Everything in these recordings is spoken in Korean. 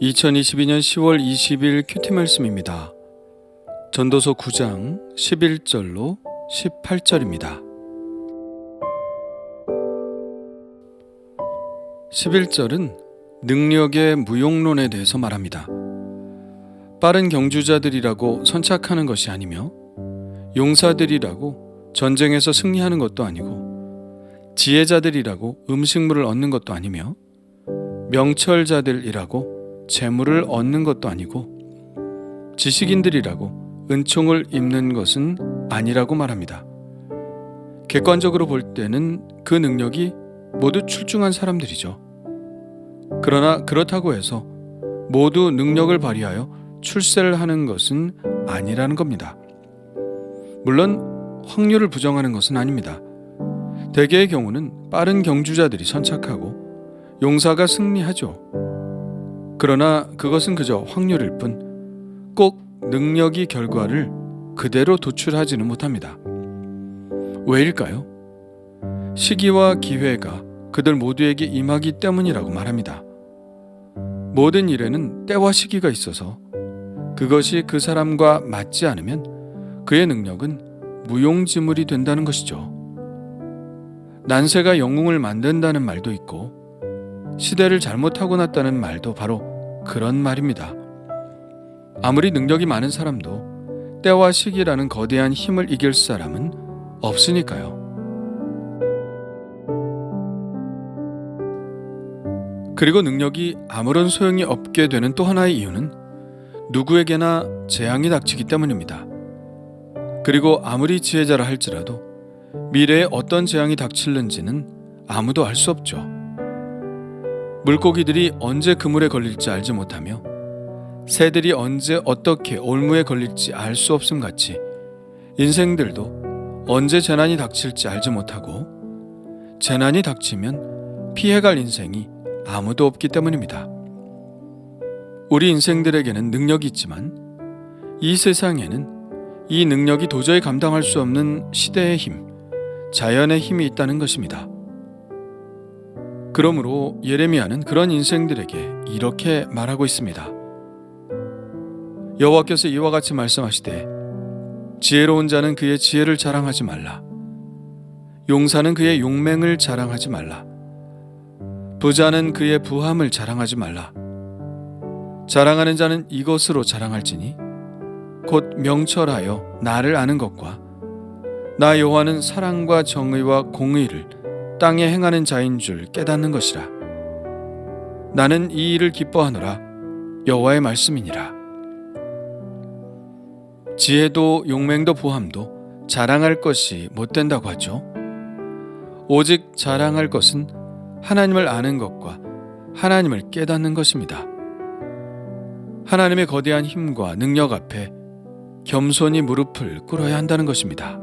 2022년 10월 20일 큐티 말씀입니다. 전도서 9장 11절로 18절입니다. 11절은 능력의 무용론에 대해서 말합니다. 빠른 경주자들이라고 선착하는 것이 아니며 용사들이라고 전쟁에서 승리하는 것도 아니고 지혜자들이라고 음식물을 얻는 것도 아니며 명철자들이라고 재물을 얻는 것도 아니고 지식인들이라고 은총을 입는 것은 아니라고 말합니다. 객관적으로 볼 때는 그 능력이 모두 출중한 사람들이죠. 그러나 그렇다고 해서 모두 능력을 발휘하여 출세를 하는 것은 아니라는 겁니다. 물론 확률을 부정하는 것은 아닙니다. 대개의 경우는 빠른 경주자들이 선착하고 용사가 승리하죠. 그러나 그것은 그저 확률일 뿐 꼭 능력이 결과를 그대로 도출하지는 못합니다. 왜일까요? 시기와 기회가 그들 모두에게 임하기 때문이라고 말합니다. 모든 일에는 때와 시기가 있어서 그것이 그 사람과 맞지 않으면 그의 능력은 무용지물이 된다는 것이죠. 난세가 영웅을 만든다는 말도 있고 시대를 잘못 타고났다는 말도 바로 그런 말입니다. 아무리 능력이 많은 사람도 때와 시기라는 거대한 힘을 이길 사람은 없으니까요. 그리고 능력이 아무런 소용이 없게 되는 또 하나의 이유는 누구에게나 재앙이 닥치기 때문입니다. 그리고 아무리 지혜자라 할지라도 미래에 어떤 재앙이 닥칠는지는 아무도 알 수 없죠. 물고기들이 언제 그물에 걸릴지 알지 못하며 새들이 언제 어떻게 올무에 걸릴지 알 수 없음 같이 인생들도 언제 재난이 닥칠지 알지 못하고 재난이 닥치면 피해갈 인생이 아무도 없기 때문입니다. 우리 인생들에게는 능력이 있지만 이 세상에는 이 능력이 도저히 감당할 수 없는 시대의 힘, 자연의 힘이 있다는 것입니다. 그러므로 예레미야는 그런 인생들에게 이렇게 말하고 있습니다. 여호와께서 이와 같이 말씀하시되 지혜로운 자는 그의 지혜를 자랑하지 말라. 용사는 그의 용맹을 자랑하지 말라. 부자는 그의 부함을 자랑하지 말라. 자랑하는 자는 이것으로 자랑할지니 곧 명철하여 나를 아는 것과 나 여호와는 사랑과 정의와 공의를 땅에 행하는 자인 줄 깨닫는 것이라. 나는 이 일을 기뻐하노라. 여호와의 말씀이니라. 지혜도 용맹도 부함도 자랑할 것이 못된다고 하죠. 오직 자랑할 것은 하나님을 아는 것과 하나님을 깨닫는 것입니다. 하나님의 거대한 힘과 능력 앞에 겸손히 무릎을 꿇어야 한다는 것입니다.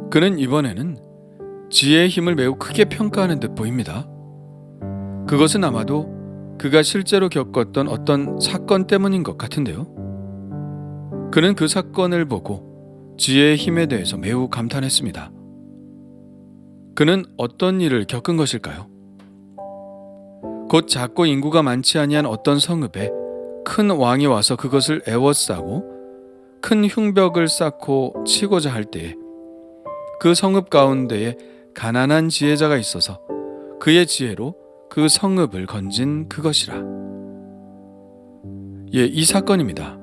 그는 이번에는 지혜의 힘을 매우 크게 평가하는 듯 보입니다. 그것은 아마도 그가 실제로 겪었던 어떤 사건 때문인 것 같은데요. 그는 그 사건을 보고 지혜의 힘에 대해서 매우 감탄했습니다. 그는 어떤 일을 겪은 것일까요? 곧 작고 인구가 많지 아니한 어떤 성읍에 큰 왕이 와서 그것을 에워싸고 큰 흉벽을 쌓고 치고자 할 때에 그 성읍 가운데에 가난한 지혜자가 있어서 그의 지혜로 그 성읍을 건진 그것이라. 이 사건입니다.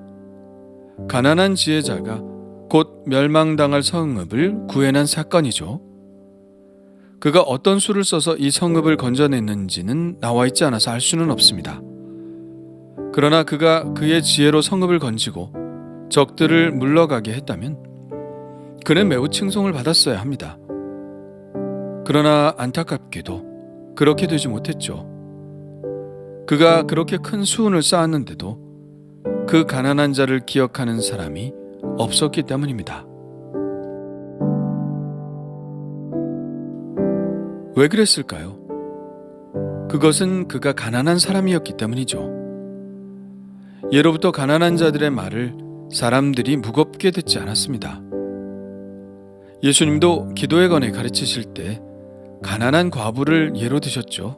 가난한 지혜자가 곧 멸망당할 성읍을 구해낸 사건이죠. 그가 어떤 수를 써서 이 성읍을 건져냈는지는 나와 있지 않아서 알 수는 없습니다. 그러나 그가 그의 지혜로 성읍을 건지고 적들을 물러가게 했다면 그는 매우 칭송을 받았어야 합니다. 그러나 안타깝게도 그렇게 되지 못했죠. 그가 그렇게 큰 수운을 쌓았는데도 그 가난한 자를 기억하는 사람이 없었기 때문입니다. 왜 그랬을까요? 그것은 그가 가난한 사람이었기 때문이죠. 예로부터 가난한 자들의 말을 사람들이 무겁게 듣지 않았습니다. 예수님도 기도에 관해 가르치실 때 가난한 과부를 예로 드셨죠.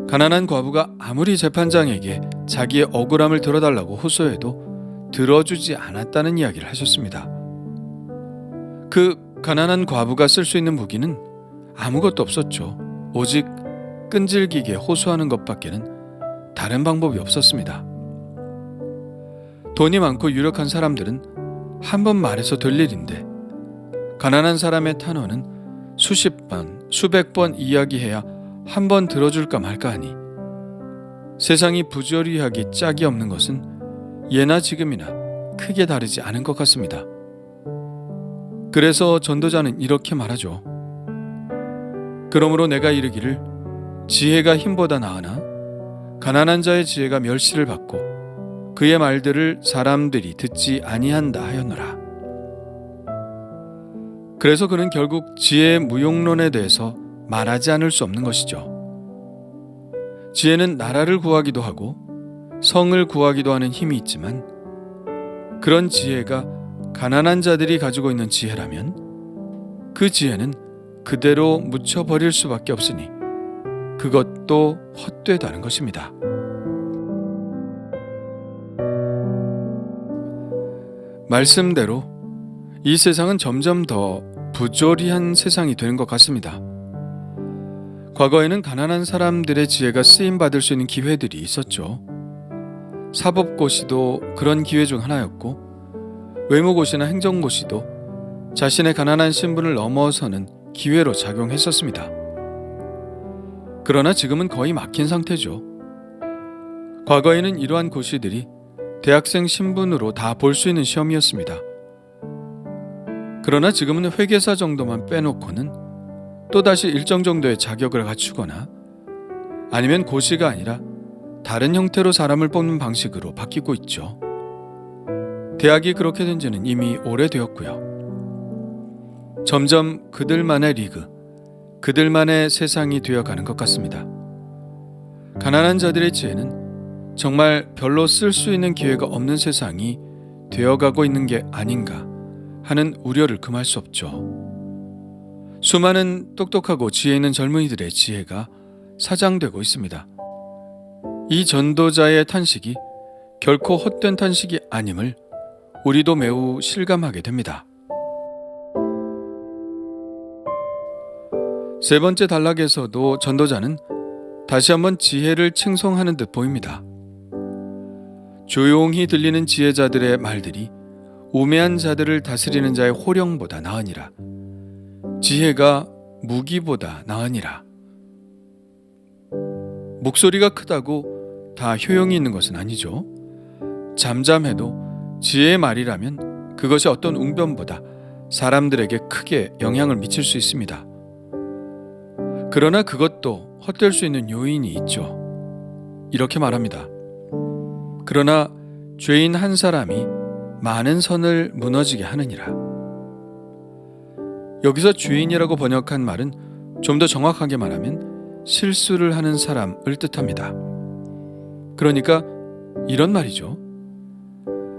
가난한 과부가 아무리 재판장에게 자기의 억울함을 들어달라고 호소해도 들어주지 않았다는 이야기를 하셨습니다. 그 가난한 과부가 쓸 수 있는 무기는 아무것도 없었죠. 오직 끈질기게 호소하는 것밖에는 다른 방법이 없었습니다. 돈이 많고 유력한 사람들은 한 번 말해서 될 일인데, 가난한 사람의 탄원은 수십 번, 수백 번 이야기해야 한 번 들어줄까 말까 하니 세상이 부조리하기 짝이 없는 것은 예나 지금이나 크게 다르지 않은 것 같습니다. 그래서 전도자는 이렇게 말하죠. 그러므로 내가 이르기를 지혜가 힘보다 나으나 가난한 자의 지혜가 멸시를 받고 그의 말들을 사람들이 듣지 아니한다 하였노라. 그래서 그는 결국 지혜의 무용론에 대해서 말하지 않을 수 없는 것이죠. 지혜는 나라를 구하기도 하고 성을 구하기도 하는 힘이 있지만, 그런 지혜가 가난한 자들이 가지고 있는 지혜라면 그 지혜는 그대로 묻혀버릴 수밖에 없으니 그것도 헛되다는 것입니다. 말씀대로 이 세상은 점점 더 부조리한 세상이 되는 것 같습니다. 과거에는 가난한 사람들의 지혜가 쓰임받을 수 있는 기회들이 있었죠. 사법고시도 그런 기회 중 하나였고, 외무고시나 행정고시도 자신의 가난한 신분을 넘어서는 기회로 작용했었습니다. 그러나 지금은 거의 막힌 상태죠. 과거에는 이러한 고시들이 대학생 신분으로 다 볼 수 있는 시험이었습니다. 그러나 지금은 회계사 정도만 빼놓고는 또다시 일정 정도의 자격을 갖추거나 아니면 고시가 아니라 다른 형태로 사람을 뽑는 방식으로 바뀌고 있죠. 대학이 그렇게 된 지는 이미 오래되었고요. 점점 그들만의 리그, 그들만의 세상이 되어가는 것 같습니다. 가난한 자들의 지혜는 정말 별로 쓸 수 있는 기회가 없는 세상이 되어가고 있는 게 아닌가 하는 우려를 금할 수 없죠. 수많은 똑똑하고 지혜 있는 젊은이들의 지혜가 사장되고 있습니다. 이 전도자의 탄식이 결코 헛된 탄식이 아님을 우리도 매우 실감하게 됩니다. 세 번째 단락에서도 전도자는 다시 한번 지혜를 칭송하는 듯 보입니다. 조용히 들리는 지혜자들의 말들이 우매한 자들을 다스리는 자의 호령보다 나으니라. 지혜가 무기보다 나으니라. 목소리가 크다고 다 효용이 있는 것은 아니죠. 잠잠해도 지혜의 말이라면 그것이 어떤 웅변보다 사람들에게 크게 영향을 미칠 수 있습니다. 그러나 그것도 헛될 수 있는 요인이 있죠. 이렇게 말합니다. 그러나 죄인 한 사람이 많은 선을 무너지게 하느니라. 여기서 죄인이라고 번역한 말은 좀 더 정확하게 말하면 실수를 하는 사람을 뜻합니다. 그러니까 이런 말이죠.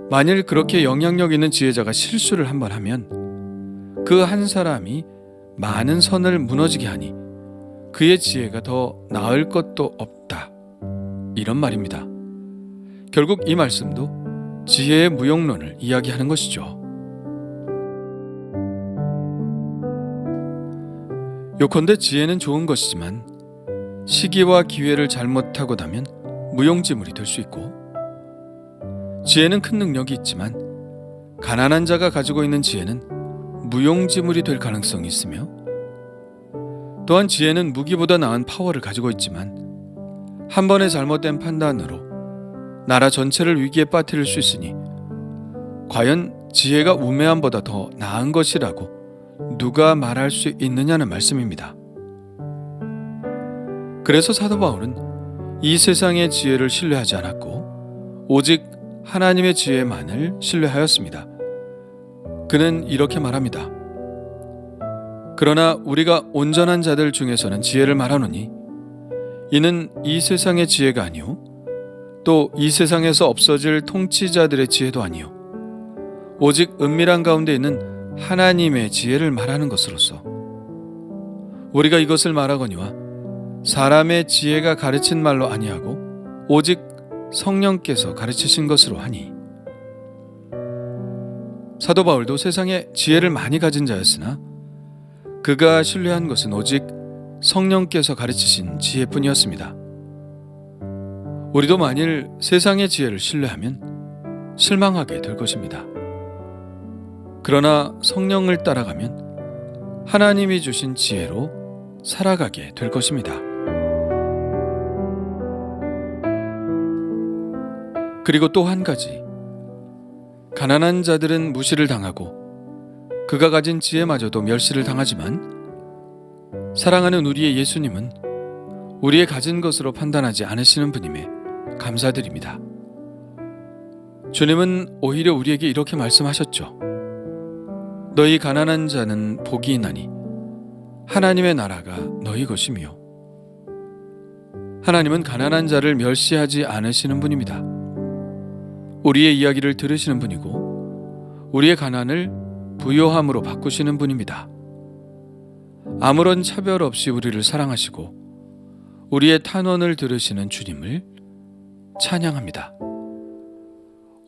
만일 그렇게 영향력 있는 지혜자가 실수를 한번 하면 그 한 사람이 많은 선을 무너지게 하니 그의 지혜가 더 나을 것도 없다. 이런 말입니다. 결국 이 말씀도 지혜의 무용론을 이야기하는 것이죠. 요컨대 지혜는 좋은 것이지만 시기와 기회를 잘못하고 나면 무용지물이 될 수 있고, 지혜는 큰 능력이 있지만 가난한 자가 가지고 있는 지혜는 무용지물이 될 가능성이 있으며, 또한 지혜는 무기보다 나은 파워를 가지고 있지만 한 번의 잘못된 판단으로 나라 전체를 위기에 빠뜨릴 수 있으니 과연 지혜가 우매함보다 더 나은 것이라고 누가 말할 수 있느냐는 말씀입니다. 그래서 사도 바울은 이 세상의 지혜를 신뢰하지 않았고 오직 하나님의 지혜만을 신뢰하였습니다. 그는 이렇게 말합니다. 그러나 우리가 온전한 자들 중에서는 지혜를 말하노니 이는 이 세상의 지혜가 아니요 또 이 세상에서 없어질 통치자들의 지혜도 아니요 오직 은밀한 가운데 있는 하나님의 지혜를 말하는 것으로서 우리가 이것을 말하거니와 사람의 지혜가 가르친 말로 아니하고 오직 성령께서 가르치신 것으로 하니. 사도 바울도 세상에 지혜를 많이 가진 자였으나 그가 신뢰한 것은 오직 성령께서 가르치신 지혜뿐이었습니다. 우리도 만일 세상의 지혜를 신뢰하면 실망하게 될 것입니다. 그러나 성령을 따라가면 하나님이 주신 지혜로 살아가게 될 것입니다. 그리고 또 한 가지, 가난한 자들은 무시를 당하고 그가 가진 지혜마저도 멸시를 당하지만 사랑하는 우리의 예수님은 우리의 가진 것으로 판단하지 않으시는 분임에 감사드립니다. 주님은 오히려 우리에게 이렇게 말씀하셨죠. 너희 가난한 자는 복이 있나니 하나님의 나라가 너희 것이며. 하나님은 가난한 자를 멸시하지 않으시는 분입니다. 우리의 이야기를 들으시는 분이고 우리의 가난을 부요함으로 바꾸시는 분입니다. 아무런 차별 없이 우리를 사랑하시고 우리의 탄원을 들으시는 주님을 찬양합니다.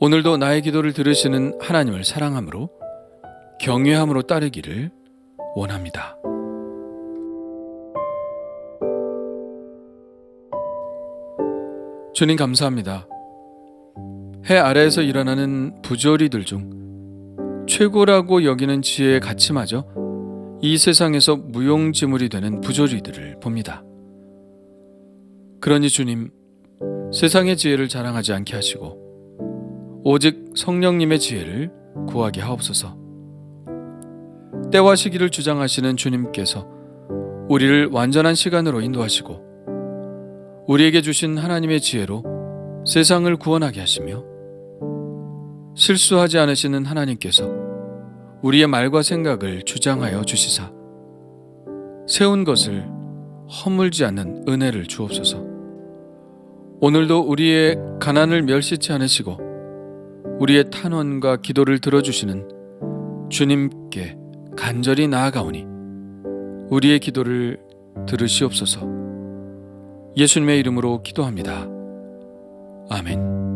오늘도 나의 기도를 들으시는 하나님을 사랑함으로 경외함으로 따르기를 원합니다. 주님 감사합니다. 해 아래에서 일어나는 부조리들 중 최고라고 여기는 지혜의 가치마저 이 세상에서 무용지물이 되는 부조리들을 봅니다. 그러니 주님, 세상의 지혜를 자랑하지 않게 하시고 오직 성령님의 지혜를 구하게 하옵소서. 때와 시기를 주장하시는 주님께서 우리를 완전한 시간으로 인도하시고 우리에게 주신 하나님의 지혜로 세상을 구원하게 하시며 실수하지 않으시는 하나님께서 우리의 말과 생각을 주장하여 주시사 세운 것을 허물지 않는 은혜를 주옵소서. 오늘도 우리의 가난을 멸시치 않으시고 우리의 탄원과 기도를 들어주시는 주님께 간절히 나아가오니 우리의 기도를 들으시옵소서. 예수님의 이름으로 기도합니다. 아멘.